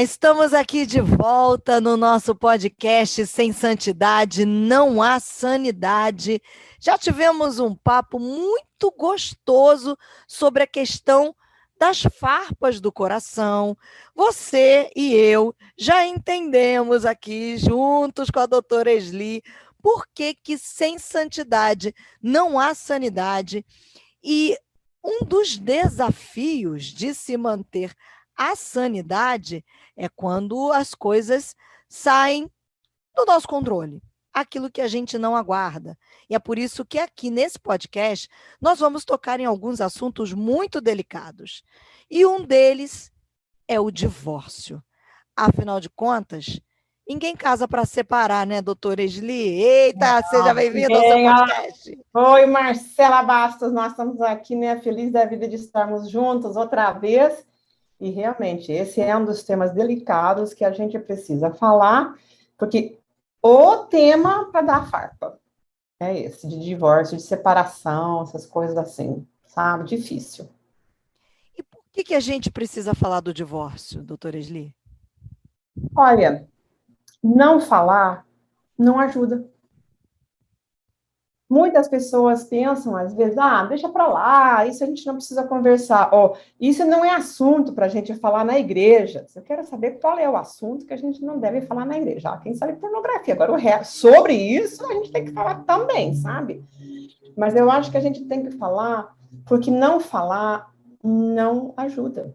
Estamos aqui de volta no nosso podcast Sem Santidade Não Há Sanidade. Já tivemos um papo muito gostoso sobre a questão das farpas do coração. Você e eu já entendemos aqui, juntos com a doutora Esli, por que sem santidade não há sanidade. E um dos desafios de se manter a sanidade é quando as coisas saem do nosso controle, aquilo que a gente não aguarda. E é por isso que aqui nesse podcast nós vamos tocar em alguns assuntos muito delicados. E um deles é o divórcio. Afinal de contas, ninguém casa para separar, né, doutora Esli? Eita, seja bem-vinda ao seu podcast. Oi, Marcela Bastos, nós estamos aqui, né, feliz da vida de estarmos juntos outra vez. E realmente, esse é um dos temas delicados que a gente precisa falar, porque o tema para dar farpa é esse, de divórcio, de separação, essas coisas assim, sabe? Difícil. E por que a gente precisa falar do divórcio, doutora Esli? Olha, não falar não ajuda. Muitas pessoas pensam, às vezes, deixa para lá, isso a gente não precisa conversar. Isso não é assunto para a gente falar na igreja. Eu quero saber qual é o assunto que a gente não deve falar na igreja. Quem sabe pornografia. Agora, sobre isso, a gente tem que falar também, sabe? Mas eu acho que a gente tem que falar, porque não falar não ajuda.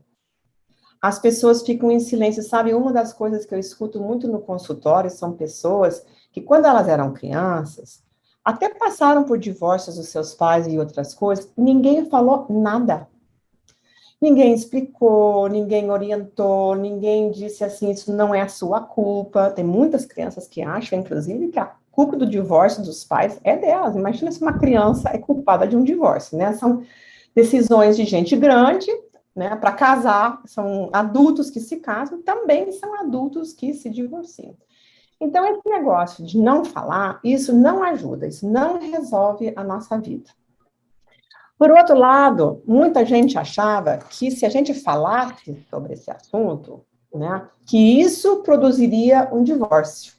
As pessoas ficam em silêncio, sabe? Uma das coisas que eu escuto muito no consultório são pessoas que, quando elas eram crianças, até passaram por divórcios dos seus pais e outras coisas, ninguém falou nada. Ninguém explicou, ninguém orientou, ninguém disse assim, isso não é a sua culpa. Tem muitas crianças que acham, inclusive, que a culpa do divórcio dos pais é delas. Imagina se uma criança é culpada de um divórcio, né? São decisões de gente grande, né? Para casar, são adultos que se casam, também são adultos que se divorciam. Então, esse negócio de não falar, isso não ajuda, isso não resolve a nossa vida. Por outro lado, muita gente achava que se a gente falasse sobre esse assunto, né, que isso produziria um divórcio.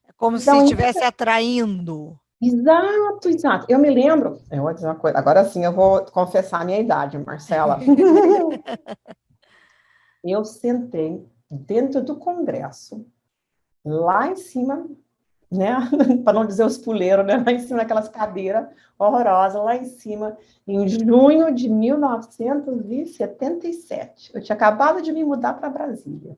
É como se estivesse atraindo. Exato. Eu me lembro, eu vou dizer uma coisa, agora sim eu vou confessar a minha idade, Marcela. Eu sentei dentro do Congresso, lá em cima, né? Para não dizer os puleiros, né? Lá em cima daquelas cadeiras horrorosas, lá em cima, em junho de 1977. Eu tinha acabado de me mudar para Brasília.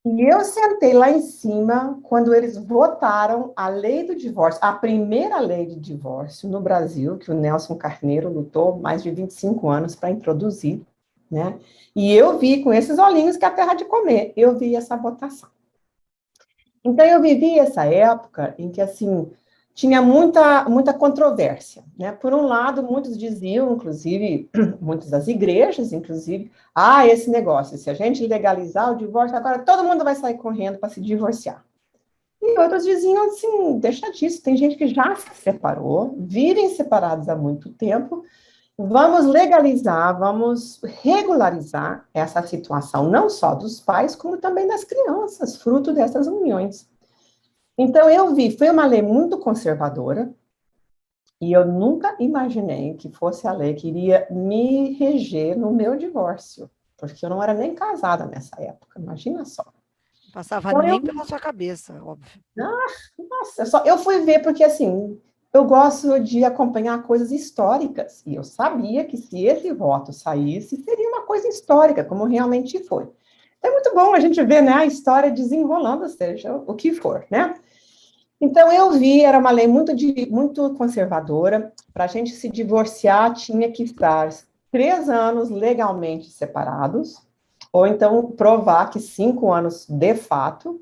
E eu sentei lá em cima quando eles votaram a lei do divórcio, a primeira lei de divórcio no Brasil, que o Nelson Carneiro lutou mais de 25 anos para introduzir, né? E eu vi com esses olhinhos que é a terra de comer, eu vi essa votação. Então, eu vivi essa época em que, assim, tinha muita controvérsia, né? Por um lado, muitos diziam, inclusive, muitas das igrejas, inclusive, esse negócio, se a gente legalizar o divórcio, agora todo mundo vai sair correndo para se divorciar. E outros diziam assim, deixa disso, tem gente que já se separou, vivem separados há muito tempo, vamos legalizar, vamos regularizar essa situação, não só dos pais, como também das crianças, fruto dessas uniões. Então, eu vi, foi uma lei muito conservadora, e eu nunca imaginei que fosse a lei que iria me reger no meu divórcio, porque eu não era nem casada nessa época, imagina só. Não passava então, nem pela sua cabeça, óbvio. Nossa, eu fui ver porque, assim, eu gosto de acompanhar coisas históricas, e eu sabia que se esse voto saísse, seria uma coisa histórica, como realmente foi. Então, é muito bom a gente ver, né, a história desenrolando, seja o que for, né? Então, eu vi, era uma lei muito conservadora, para a gente se divorciar, tinha que estar 3 anos legalmente separados, ou então provar que 5 anos de fato,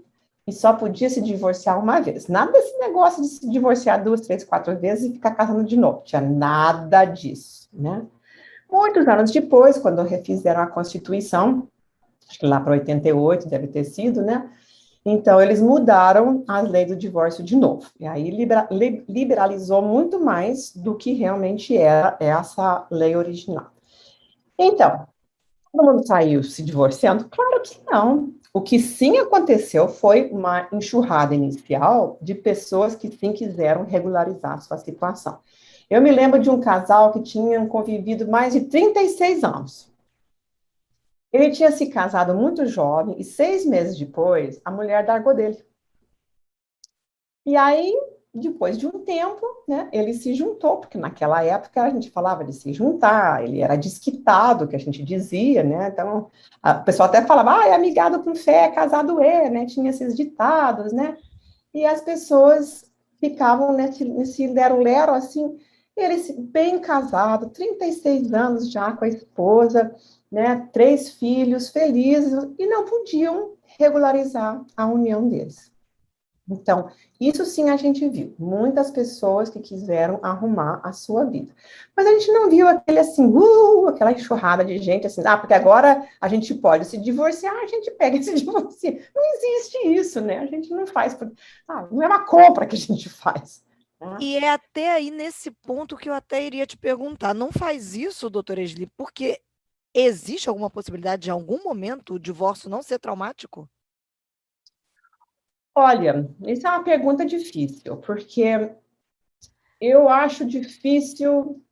e só podia se divorciar uma vez. Nada desse negócio de se divorciar 2, 3, 4 vezes e ficar casando de novo. Tinha nada disso, né? Muitos anos depois, quando refizeram a Constituição, acho que lá para 88 deve ter sido, né? Então, eles mudaram as leis do divórcio de novo. E aí liberalizou muito mais do que realmente era essa lei original. Então, Todo mundo saiu se divorciando? Claro que não. O que sim aconteceu foi uma enxurrada inicial de pessoas que sim quiseram regularizar sua situação. Eu me lembro de um casal que tinha convivido mais de 36 anos. Ele tinha se casado muito jovem e 6 meses depois, a mulher largou dele. E aí, depois de um tempo, né, ele se juntou, porque naquela época a gente falava de se juntar, ele era desquitado, que a gente dizia, né? Então, o pessoal até falava, é amigado com fé, casado é, né? Tinha esses ditados, né? E as pessoas ficavam nesse lero-lero, assim, ele bem casado, 36 anos já com a esposa, né? 3 filhos, felizes, e não podiam regularizar a união deles. Então, isso sim a gente viu. Muitas pessoas que quiseram arrumar a sua vida. Mas a gente não viu aquele assim, aquela enxurrada de gente assim, porque agora a gente pode se divorciar, a gente pega e se divorcia. Não existe isso, né? A gente não faz. Não é uma compra que a gente faz. Né? E é até aí nesse ponto que eu até iria te perguntar. Não faz isso, doutora Esli, porque existe alguma possibilidade de, em algum momento, o divórcio não ser traumático? Olha, isso é uma pergunta difícil, porque eu acho difícil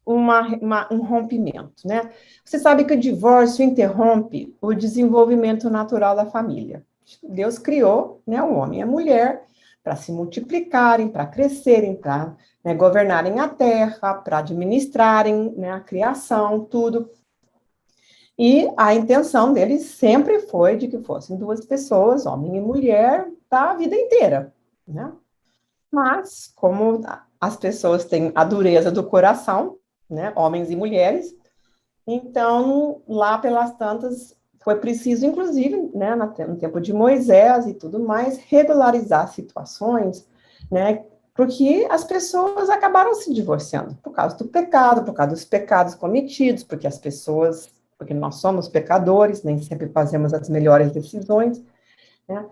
um rompimento, né? Você sabe que o divórcio interrompe o desenvolvimento natural da família. Deus criou, né, o homem e a mulher para se multiplicarem, para crescerem, para, né, governarem a terra, para administrarem, né, a criação, tudo. E a intenção deles sempre foi de que fossem 2 pessoas, homem e mulher, para a vida inteira, né? Mas, como as pessoas têm a dureza do coração, né, homens e mulheres, então, lá pelas tantas, foi preciso, inclusive, né, no tempo de Moisés e tudo mais, regularizar situações, né, porque as pessoas acabaram se divorciando por causa do pecado, por causa dos pecados cometidos, porque nós somos pecadores, nem sempre fazemos as melhores decisões, né,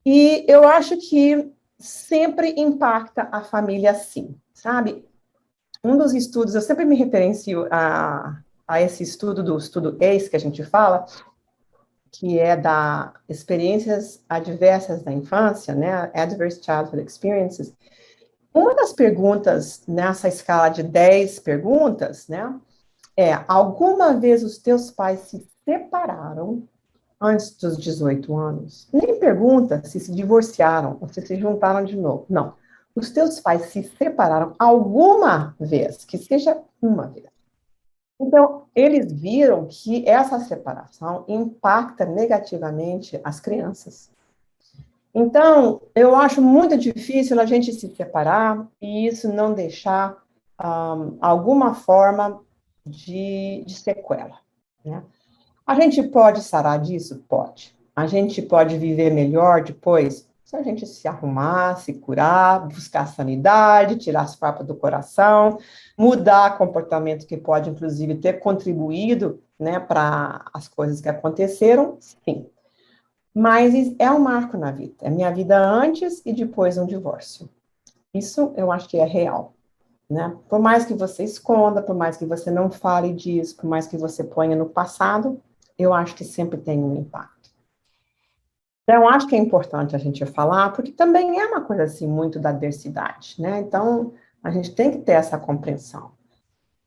e eu acho que sempre impacta a família sim, sabe? Um dos estudos, eu sempre me referencio a esse estudo do estudo ACE que a gente fala, que é da experiências adversas da infância, né, Adverse Childhood Experiences. Uma das perguntas nessa escala de 10 perguntas, né, alguma vez os teus pais se separaram antes dos 18 anos? Nem pergunta se divorciaram ou se juntaram de novo. Não. Os teus pais se separaram alguma vez, que seja uma vez. Então, eles viram que essa separação impacta negativamente as crianças. Então, eu acho muito difícil a gente se separar e isso não deixar alguma forma de sequela, né? A gente pode sarar disso? Pode. A gente pode viver melhor depois? Se a gente se arrumar, se curar, buscar sanidade, tirar as farpas do coração, mudar comportamento que pode, inclusive, ter contribuído, né, para as coisas que aconteceram, sim. Mas é um marco na vida. É minha vida antes e depois um divórcio. Isso eu acho que é real. Né? Por mais que você esconda, por mais que você não fale disso, por mais que você ponha no passado, eu acho que sempre tem um impacto. Então, acho que é importante a gente falar, porque também é uma coisa assim muito da diversidade, né? Então, a gente tem que ter essa compreensão,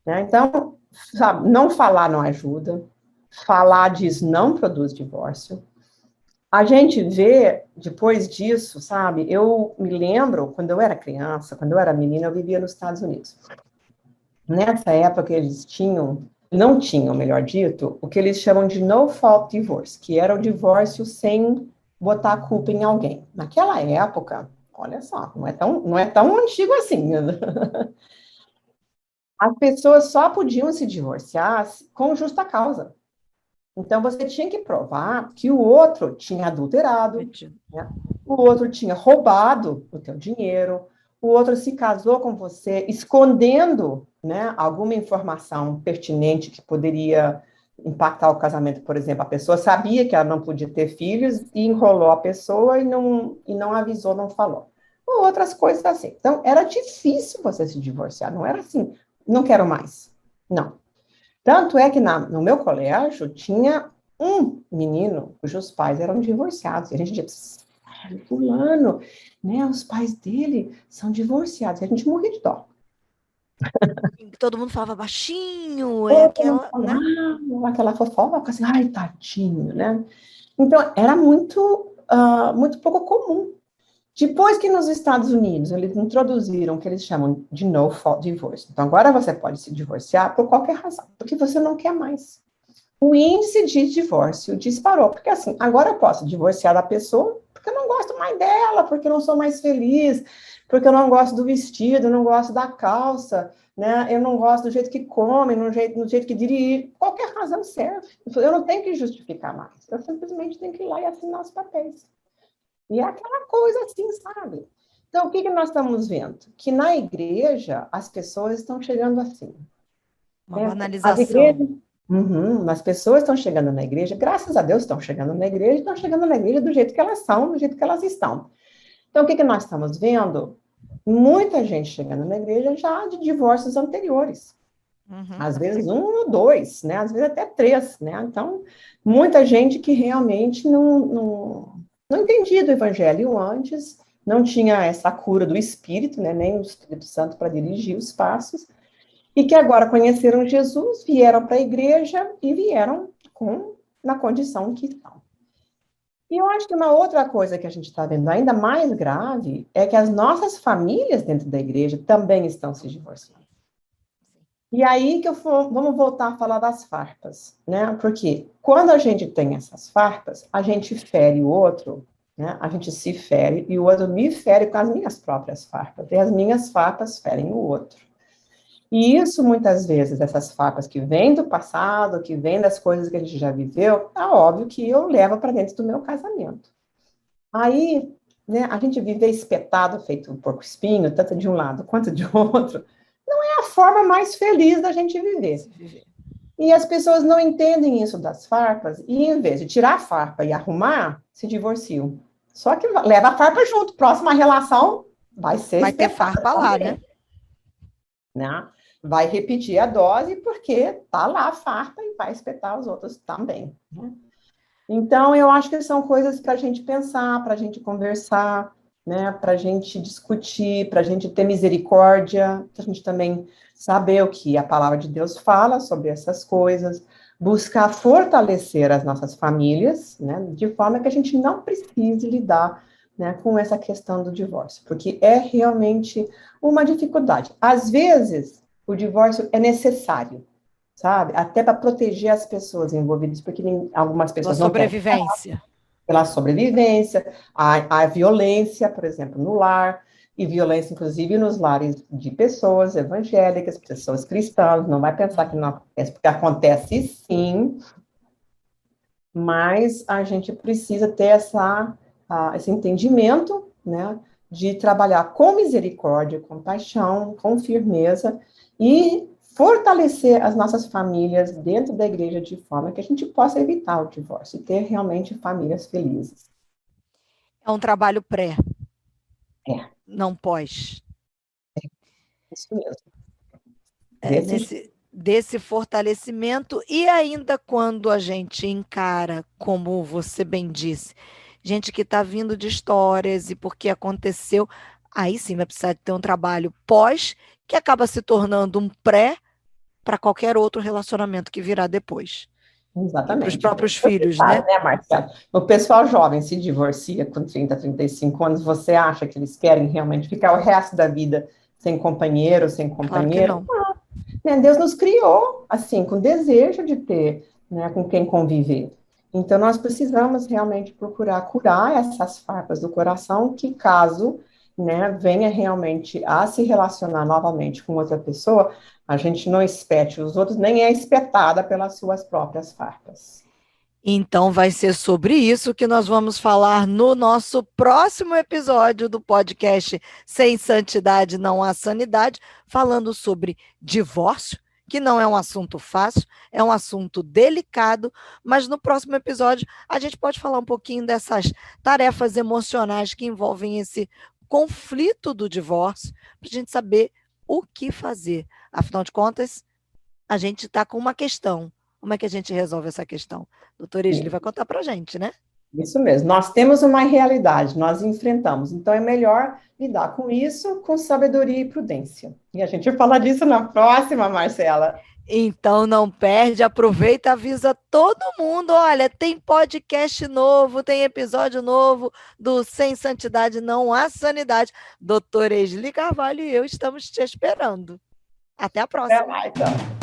né? Então, sabe, não falar não ajuda, falar disso não produz divórcio. A gente vê, depois disso, sabe, eu me lembro, quando eu era criança, quando eu era menina, eu vivia nos Estados Unidos. Nessa época, eles não tinham, melhor dito, o que eles chamam de no-fault divorce, que era o divórcio sem botar a culpa em alguém. Naquela época, olha só, não é tão antigo assim. As pessoas só podiam se divorciar com justa causa. Então, você tinha que provar que o outro tinha adulterado, né? O outro tinha roubado o teu dinheiro, o outro se casou com você escondendo, né, alguma informação pertinente que poderia impactar o casamento, por exemplo. A pessoa sabia que ela não podia ter filhos e enrolou a pessoa e não avisou, não falou. Ou outras coisas assim. Então, era difícil você se divorciar, não era assim, não quero mais. Não. Tanto é que no meu colégio tinha um menino cujos pais eram divorciados. E a gente dizia, fulano, né, os pais dele são divorciados. E a gente morria de dó. Todo mundo falava baixinho, é Todo mundo aquela, né? falava aquela fofoca, assim, ai, tadinho, né? Então, era muito pouco comum. Depois que nos Estados Unidos eles introduziram o que eles chamam de no fault divorce. Então, agora você pode se divorciar por qualquer razão, porque você não quer mais. O índice de divórcio disparou, porque assim, agora eu posso divorciar da pessoa porque eu não gosto mais dela, porque eu não sou mais feliz, porque eu não gosto do vestido, eu não gosto da calça, né? Eu não gosto do jeito que come, no jeito que dirige, qualquer razão serve. Eu não tenho que justificar mais, eu simplesmente tenho que ir lá e assinar os papéis. E é aquela coisa assim, sabe? Então, o que nós estamos vendo? Que na igreja as pessoas estão chegando assim. Uma Né? As banalização. igrejas, as pessoas estão chegando na igreja, graças a Deus estão chegando na igreja, estão chegando na igreja do jeito que elas são, do jeito que elas estão. Então, o que nós estamos vendo? Muita gente chegando na igreja já de divórcios anteriores. Às vezes um ou dois, né? Às vezes até três, né? Então, muita gente que realmente não entendia do evangelho antes, não tinha essa cura do Espírito, né? Nem o Espírito Santo para dirigir os passos, e que agora conheceram Jesus, vieram para a igreja e vieram na condição que estão. E eu acho que uma outra coisa que a gente está vendo ainda mais grave é que as nossas famílias dentro da igreja também estão se divorciando. E aí vamos voltar a falar das farpas, né? Porque quando a gente tem essas farpas, a gente fere o outro, né? A gente se fere e o outro me fere com as minhas próprias farpas. E as minhas farpas ferem o outro. E isso, muitas vezes, essas farpas que vêm do passado, que vêm das coisas que a gente já viveu, é óbvio que eu levo para dentro do meu casamento. Aí, né, a gente viver espetado, feito um porco-espinho, tanto de um lado quanto de outro, não é a forma mais feliz da gente viver. E as pessoas não entendem isso das farpas, e em vez de tirar a farpa e arrumar, se divorciam. Só que leva a farpa junto, próxima relação vai ser Vai ter farpa lá, também, né? Vai repetir a dose porque tá lá a farpa e vai espetar os outros também, né? Então, eu acho que são coisas para a gente pensar, para a gente conversar, né? Para a gente discutir, para a gente ter misericórdia, para a gente também saber o que a palavra de Deus fala sobre essas coisas, buscar fortalecer as nossas famílias, né? De forma que a gente não precise lidar, né, com essa questão do divórcio, porque é realmente uma dificuldade. Às vezes, o divórcio é necessário, sabe? Até para proteger as pessoas envolvidas, porque algumas Pela pessoas não querem sobrevivência. pela sobrevivência, a violência, por exemplo, no lar, e violência, inclusive, nos lares de pessoas evangélicas, pessoas cristãs, não vai pensar que não acontece, porque acontece sim, mas a gente precisa ter esse entendimento, né, de trabalhar com misericórdia, com paixão, com firmeza, e fortalecer as nossas famílias dentro da igreja de forma que a gente possa evitar o divórcio e ter realmente famílias felizes. É um trabalho pré, É, não pós. isso mesmo. Desse fortalecimento, e ainda quando a gente encara, como você bem disse, gente que está vindo de histórias e porque aconteceu, aí sim vai precisar ter um trabalho pós, que acaba se tornando um pré para qualquer outro relacionamento que virá depois. E para os Exatamente. próprios Você filhos, sabe, né? né, Marcelo? O pessoal jovem se divorcia com 30, 35 anos, você acha que eles querem realmente ficar o resto da vida sem companheiro, sem Claro que companheira? não. Né? Deus nos criou, assim, com desejo de ter, né, com quem conviver. Então, nós precisamos realmente procurar curar essas farpas do coração, que caso, né, venha realmente a se relacionar novamente com outra pessoa, a gente não espete os outros, nem é espetada pelas suas próprias farpas. Então, vai ser sobre isso que nós vamos falar no nosso próximo episódio do podcast Sem Santidade Não Há Sanidade, falando sobre divórcio, que não é um assunto fácil, é um assunto delicado, mas no próximo episódio a gente pode falar um pouquinho dessas tarefas emocionais que envolvem esse conflito do divórcio, para a gente saber o que fazer. Afinal de contas, a gente está com uma questão. Como é que a gente resolve essa questão? Doutora Esli vai contar para a gente, né? Isso mesmo, nós temos uma realidade, nós enfrentamos, então é melhor lidar com isso com sabedoria e prudência. E a gente fala disso na próxima, Marcela. Então não perde, aproveita, avisa todo mundo. Olha, tem podcast novo, tem episódio novo do Sem Santidade Não Há Sanidade. Doutora Esli Carvalho e eu estamos te esperando. Até a Até próxima. lá, então.